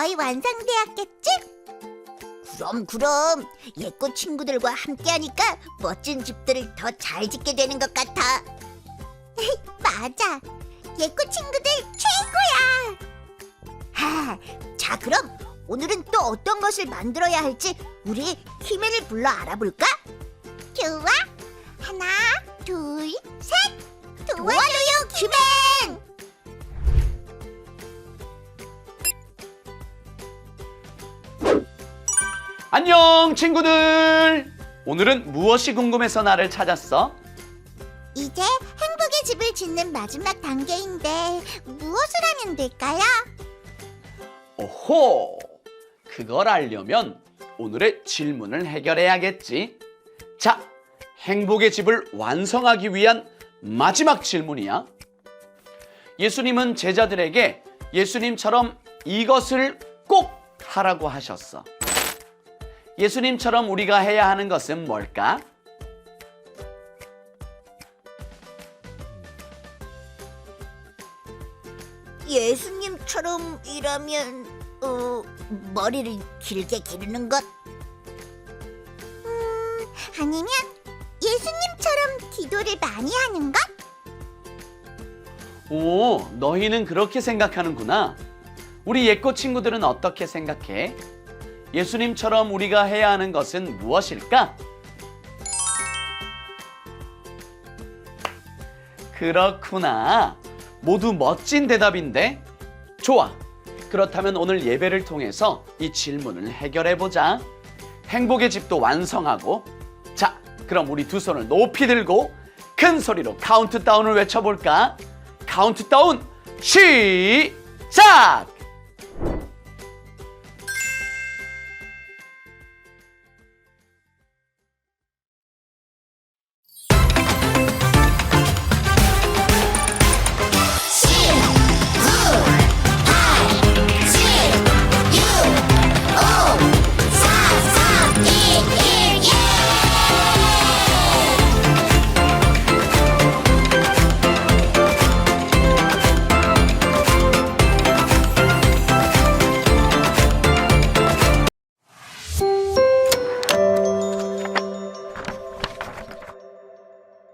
거의 완성되었겠지? 그럼 예꽃 친구들과 함께하니까 멋진 집들을 더 잘 짓게 되는 것 같아. 맞아, 예꽃 친구들 최고야. 자, 그럼 오늘은 또 어떤 것을 만들어야 할지 우리 키맨을 불러 알아볼까? 좋아, 하나, 둘, 셋, 도와줘요 키맨! 안녕 친구들! 오늘은 무엇이 궁금해서 나를 찾았어? 이제 행복의 집을 짓는 마지막 단계인데 무엇을 하면 될까요? 오호! 그걸 알려면 오늘의 질문을 해결해야겠지. 자, 행복의 집을 완성하기 위한 마지막 질문이야. 예수님은 제자들에게 예수님처럼 이것을 꼭 하라고 하셨어. 예수님처럼 우리가 해야 하는 것은 뭘까? 예수님처럼이라면 머리를 길게 기르는 것? 아니면 예수님처럼 기도를 많이 하는 것? 오, 너희는 그렇게 생각하는구나. 우리 예꽃 친구들은 어떻게 생각해? 예수님처럼 우리가 해야 하는 것은 무엇일까? 그렇구나. 모두 멋진 대답인데? 좋아. 그렇다면 오늘 예배를 통해서 이 질문을 해결해보자. 행복의 집도 완성하고. 자, 그럼 우리 두 손을 높이 들고 큰 소리로 카운트다운을 외쳐볼까? 카운트다운 시작!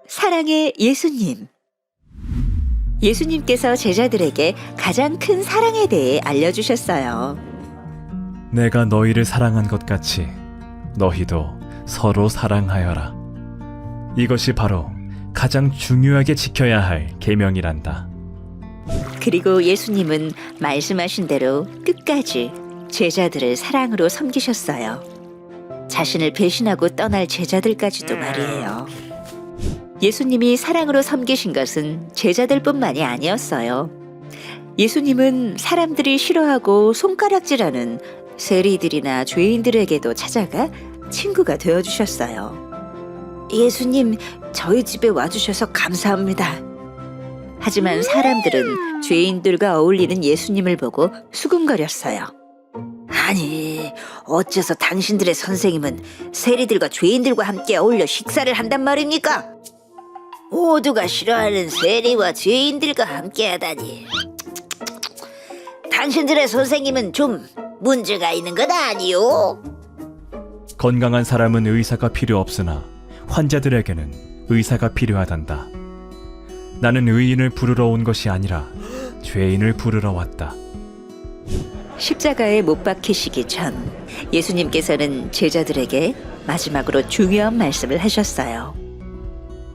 사랑의 예수님. 예수님께서 제자들에게 가장 큰 사랑에 대해 알려주셨어요. 내가 너희를 사랑한 것 같이 너희도 서로 사랑하여라. 이것이 바로 가장 중요하게 지켜야 할 계명이란다. 그리고 예수님은 말씀하신 대로 끝까지 제자들을 사랑으로 섬기셨어요. 자신을 배신하고 떠날 제자들까지도 말이에요. 예수님이 사랑으로 섬기신 것은 제자들뿐만이 아니었어요. 예수님은 사람들이 싫어하고 손가락질하는 세리들이나 죄인들에게도 찾아가 친구가 되어주셨어요. 예수님, 저희 집에 와주셔서 감사합니다. 하지만 사람들은 죄인들과 어울리는 예수님을 보고 수군거렸어요. 아니, 어째서 당신들의 선생님은 세리들과 죄인들과 함께 어울려 식사를 한단 말입니까? 모두가 싫어하는 세리와 죄인들과 함께하다니. 당신들의 선생님은 좀 문제가 있는 것 아니요? 건강한 사람은 의사가 필요 없으나 환자들에게는 의사가 필요하단다. 나는 의인을 부르러 온 것이 아니라 죄인을 부르러 왔다. 십자가에 못 박히시기 전 예수님께서는 제자들에게 마지막으로 중요한 말씀을 하셨어요.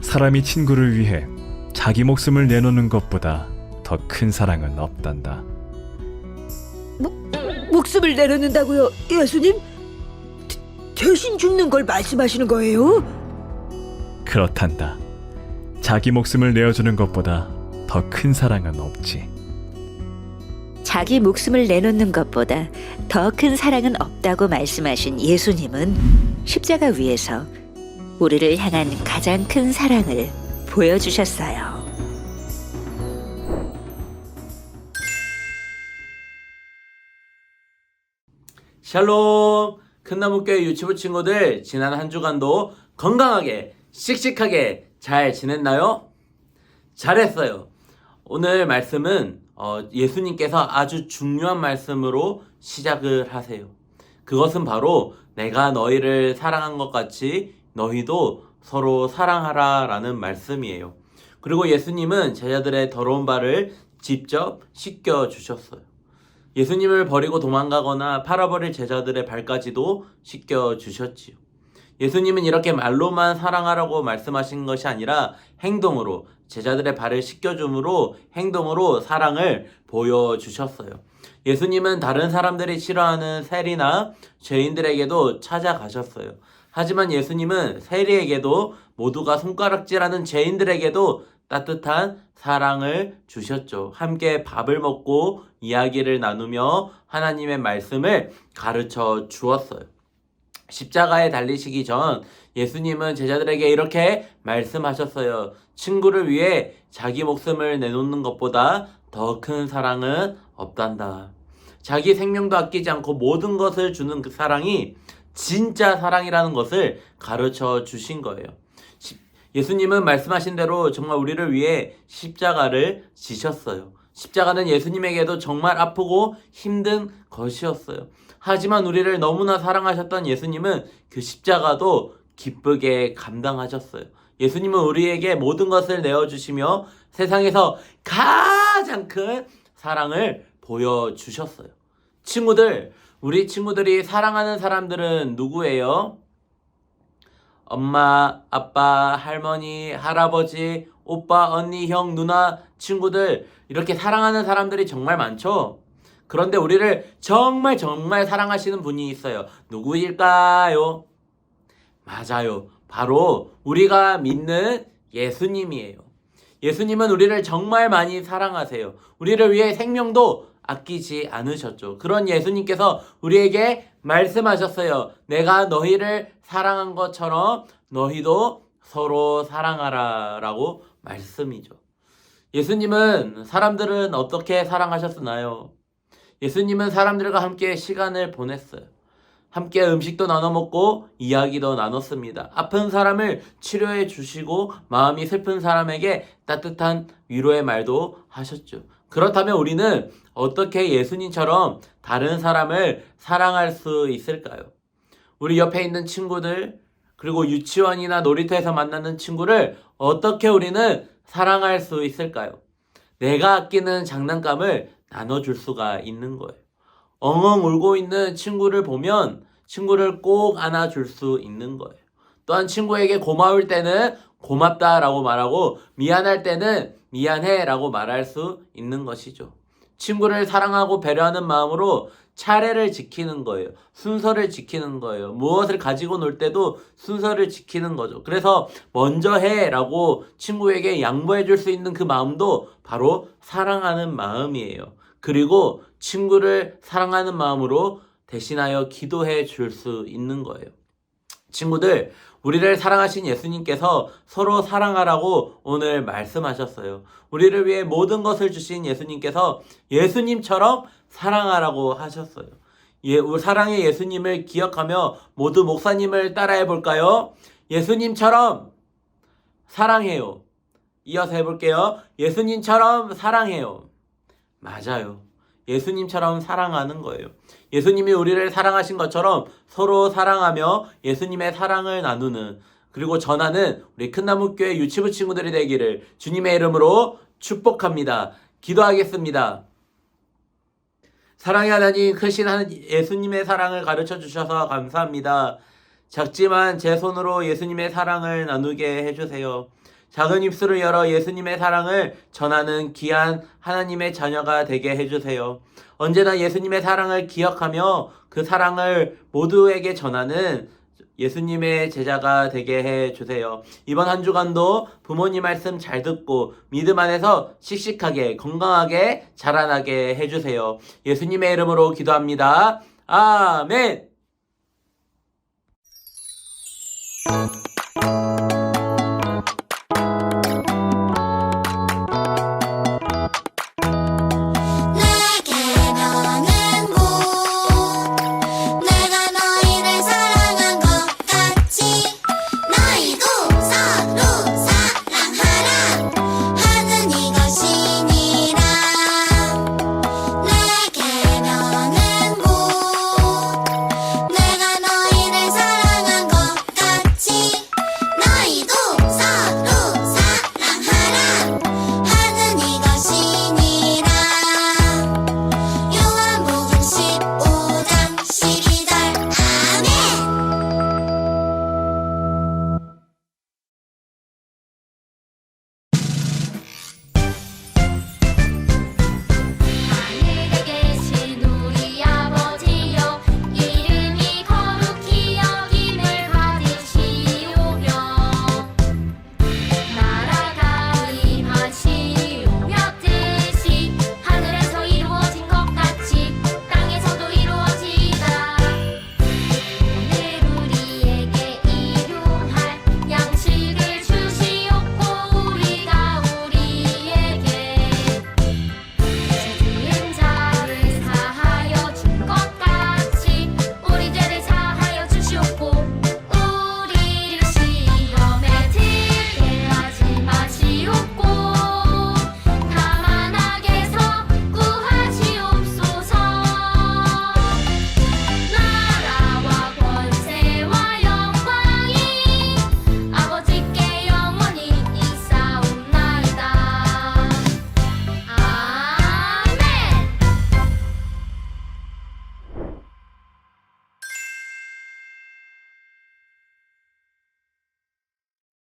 사람이 친구를 위해 자기 목숨을 내놓는 것보다 더 큰 사랑은 없단다. 목숨을 내놓는다고요, 예수님? 대신 죽는 걸 말씀하시는 거예요? 그렇단다. 자기 목숨을 내어주는 것보다 더 큰 사랑은 없지. 자기 목숨을 내놓는 것보다 더 큰 사랑은 없다고 말씀하신 예수님은 십자가 위에서 우리를 향한 가장 큰 사랑을 보여주셨어요. 샬롬! 큰나무교회 유치부 친구들, 지난 한 주간도 건강하게, 씩씩하게 잘 지냈나요? 잘했어요. 오늘 말씀은 예수님께서 아주 중요한 말씀으로 시작을 하세요. 그것은 바로 내가 너희를 사랑한 것 같이 너희도 서로 사랑하라 라는 말씀이에요. 그리고 예수님은 제자들의 더러운 발을 직접 씻겨 주셨어요. 예수님을 버리고 도망가거나 팔아버릴 제자들의 발까지도 씻겨 주셨지요. 예수님은 이렇게 말로만 사랑하라고 말씀하신 것이 아니라 행동으로, 제자들의 발을 씻겨줌으로 행동으로 사랑을 보여주셨어요. 예수님은 다른 사람들이 싫어하는 세리나 죄인들에게도 찾아가셨어요. 하지만 예수님은 세리에게도 모두가 손가락질하는 죄인들에게도 따뜻한 사랑을 주셨죠. 함께 밥을 먹고 이야기를 나누며 하나님의 말씀을 가르쳐 주었어요. 십자가에 달리시기 전 예수님은 제자들에게 이렇게 말씀하셨어요. 친구를 위해 자기 목숨을 내놓는 것보다 더 큰 사랑은 없단다. 자기 생명도 아끼지 않고 모든 것을 주는 그 사랑이 진짜 사랑이라는 것을 가르쳐 주신 거예요. 예수님은 말씀하신 대로 정말 우리를 위해 십자가를 지셨어요. 십자가는 예수님에게도 정말 아프고 힘든 것이었어요. 하지만 우리를 너무나 사랑하셨던 예수님은 그 십자가도 기쁘게 감당하셨어요. 예수님은 우리에게 모든 것을 내어주시며 세상에서 가장 큰 사랑을 보여주셨어요. 친구들, 우리 친구들이 사랑하는 사람들은 누구예요? 엄마, 아빠, 할머니, 할아버지, 오빠, 언니, 형, 누나, 친구들, 이렇게 사랑하는 사람들이 정말 많죠? 그런데 우리를 정말 사랑하시는 분이 있어요. 누구일까요? 맞아요. 바로 우리가 믿는 예수님이에요. 예수님은 우리를 정말 많이 사랑하세요. 우리를 위해 생명도 아끼지 않으셨죠. 그런 예수님께서 우리에게 말씀하셨어요. 내가 너희를 사랑한 것처럼 너희도 서로 사랑하라 라고 말씀이죠. 예수님은 사람들은 어떻게 사랑하셨나요? 예수님은 사람들과 함께 시간을 보냈어요. 함께 음식도 나눠 먹고 이야기도 나눴습니다. 아픈 사람을 치료해 주시고 마음이 슬픈 사람에게 따뜻한 위로의 말도 하셨죠. 그렇다면 우리는 어떻게 예수님처럼 다른 사람을 사랑할 수 있을까요? 우리 옆에 있는 친구들, 그리고 유치원이나 놀이터에서 만나는 친구를 어떻게 우리는 사랑할 수 있을까요? 내가 아끼는 장난감을 나눠줄 수가 있는 거예요. 엉엉 울고 있는 친구를 보면 친구를 꼭 안아줄 수 있는 거예요. 또한 친구에게 고마울 때는 고맙다라고 말하고 미안할 때는 미안해라고 말할 수 있는 것이죠. 친구를 사랑하고 배려하는 마음으로 차례를 지키는 거예요. 순서를 지키는 거예요. 무엇을 가지고 놀 때도 순서를 지키는 거죠. 그래서 먼저 해라고 친구에게 양보해 줄 수 있는 그 마음도 바로 사랑하는 마음이에요. 그리고 친구를 사랑하는 마음으로 대신하여 기도해 줄 수 있는 거예요. 친구들, 우리를 사랑하신 예수님께서 서로 사랑하라고 오늘 말씀하셨어요. 우리를 위해 모든 것을 주신 예수님께서 예수님처럼 사랑하라고 하셨어요. 사랑의 예수님을 기억하며 모두 목사님을 따라해 볼까요? 예수님처럼 사랑해요. 이어서 해볼게요. 예수님처럼 사랑해요. 맞아요. 예수님처럼 사랑하는 거예요. 예수님이 우리를 사랑하신 것처럼 서로 사랑하며 예수님의 사랑을 나누는, 그리고 전하는 우리 큰나무교회 유치부 친구들이 되기를 주님의 이름으로 축복합니다. 기도하겠습니다. 사랑의 하나님, 크신 예수님의 사랑을 가르쳐 주셔서 감사합니다. 작지만 제 손으로 예수님의 사랑을 나누게 해주세요. 작은 입술을 열어 예수님의 사랑을 전하는 귀한 하나님의 자녀가 되게 해주세요. 언제나 예수님의 사랑을 기억하며 그 사랑을 모두에게 전하는 예수님의 제자가 되게 해주세요. 이번 한 주간도 부모님 말씀 잘 듣고 믿음 안에서 씩씩하게 건강하게 자라나게 해주세요. 예수님의 이름으로 기도합니다. 아멘.